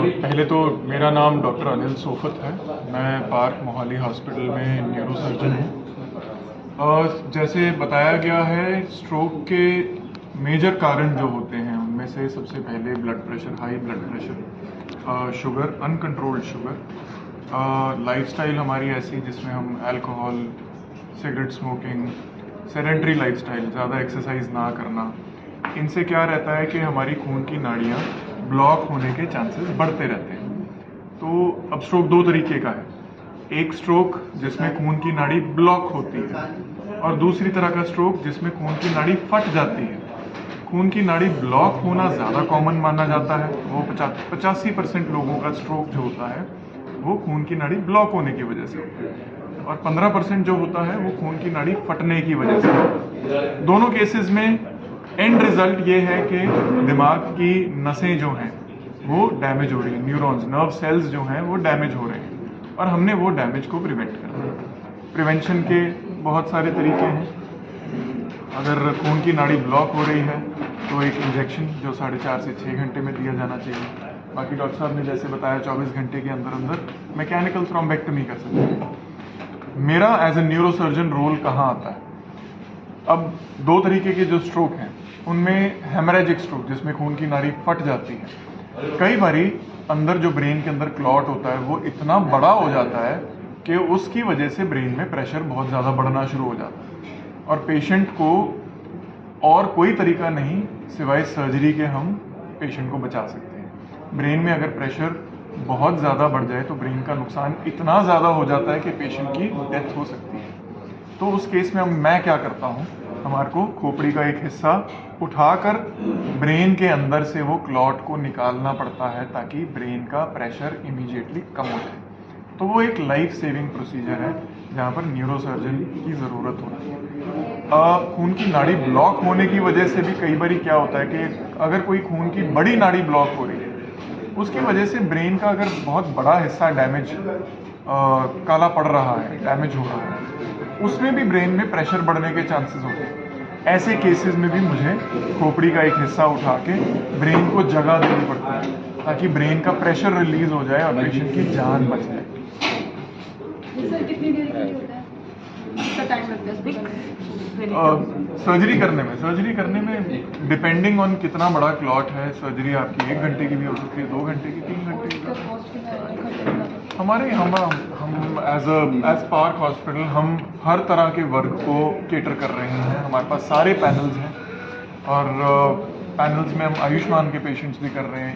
पहले तो मेरा नाम डॉक्टर अनिल सोफत है। मैं पार्क मोहाली हॉस्पिटल में न्यूरोसर्जन हूँ। जैसे बताया गया है, स्ट्रोक के मेजर कारण जो होते हैं उनमें से सबसे पहले blood pressure, high blood pressure, sugar, uncontrolled sugar, lifestyle हमारी ऐसी जिसमें हम alcohol, cigarette smoking, sedentary lifestyle, ज़्यादा एक्सरसाइज ना करना, इनसे क्या रहता है कि हमारी खून की नाड़ियाँ ब्लॉक होने के चांसेस बढ़ते रहते हैं। तो अब स्ट्रोक दो तरीके का है, एक स्ट्रोक जिसमें खून की नाड़ी ब्लॉक होती है और दूसरी तरह का स्ट्रोक जिसमें खून की नाड़ी फट जाती है। खून की नाड़ी ब्लॉक होना ज़्यादा कॉमन माना जाता है। वो 85% लोगों का स्ट्रोक जो होता है वो खून की नाड़ी ब्लॉक होने की वजह से होता है और 15% जो होता है वो खून की नाड़ी फटने की वजह से होता है। दोनों केसेस में एंड रिजल्ट ये है कि दिमाग की नसें जो हैं वो डैमेज हो रही हैं, न्यूरॉन्स, नर्व सेल्स जो हैं वो डैमेज हो रहे हैं और हमने वो डैमेज को प्रिवेंट करना है। प्रिवेंशन के बहुत सारे तरीके हैं। अगर खून की नाड़ी ब्लॉक हो रही है तो एक इंजेक्शन जो 4.5 से 6 घंटे में दिया जाना चाहिए। बाकी डॉक्टर साहब ने जैसे बताया 24 घंटे के अंदर अंदर मैकेनिकल थ्रोम्बेक्टमी कर सकते हैं। मेरा एज ए न्यूरोसर्जन रोल कहाँ आता है? अब दो तरीके के जो स्ट्रोक हैं उनमें हेमरेजिक स्ट्रोक जिसमें खून की नाड़ी फट जाती है, कई बारी अंदर जो ब्रेन के अंदर क्लॉट होता है वो इतना बड़ा हो जाता है कि उसकी वजह से ब्रेन में प्रेशर बहुत ज़्यादा बढ़ना शुरू हो जाता है और पेशेंट को और कोई तरीका नहीं सिवाय सर्जरी के हम पेशेंट को बचा सकते हैं। ब्रेन में अगर प्रेशर बहुत ज़्यादा बढ़ जाए तो ब्रेन का नुकसान इतना ज़्यादा हो जाता है कि पेशेंट की डेथ हो सकती है। तो उस केस में मैं क्या करता हूँ, हमारे को खोपड़ी का एक हिस्सा उठाकर ब्रेन के अंदर से वो क्लॉट को निकालना पड़ता है ताकि ब्रेन का प्रेशर इमीडिएटली कम हो जाए। तो वो एक लाइफ सेविंग प्रोसीजर है जहाँ पर न्यूरोसर्जन की ज़रूरत होती है। खून की नाड़ी ब्लॉक होने की वजह से भी कई बार क्या होता है कि अगर कोई खून की बड़ी नाड़ी ब्लॉक हो रही है उसकी वजह से ब्रेन का अगर बहुत बड़ा हिस्सा डैमेज, काला पड़ रहा है, डैमेज हो रहा है, उसमें भी ब्रेन में प्रेशर बढ़ने के चांसेस होते हैं। ऐसे केसेस में भी मुझे खोपड़ी का एक हिस्सा उठा के ब्रेन को जगह देनी पड़ती है ताकि ब्रेन का प्रेशर रिलीज हो जाए और पेशेंट की जान बच जाए। सर कितनी देर के लिए होता है? कितना टाइम लगता है सर्जरी करने में डिपेंडिंग ऑन कितना बड़ा क्लॉट है, सर्जरी आपकी 1 घंटे की भी हो सकती है, 2 घंटे की, 3 घंटे की। हमारे हम एज पार्क हॉस्पिटल हम हर तरह के वर्क को केटर कर रहे हैं। हमारे पास सारे पैनल्स हैं और पैनल्स में हम आयुष्मान के पेशेंट्स भी कर रहे हैं,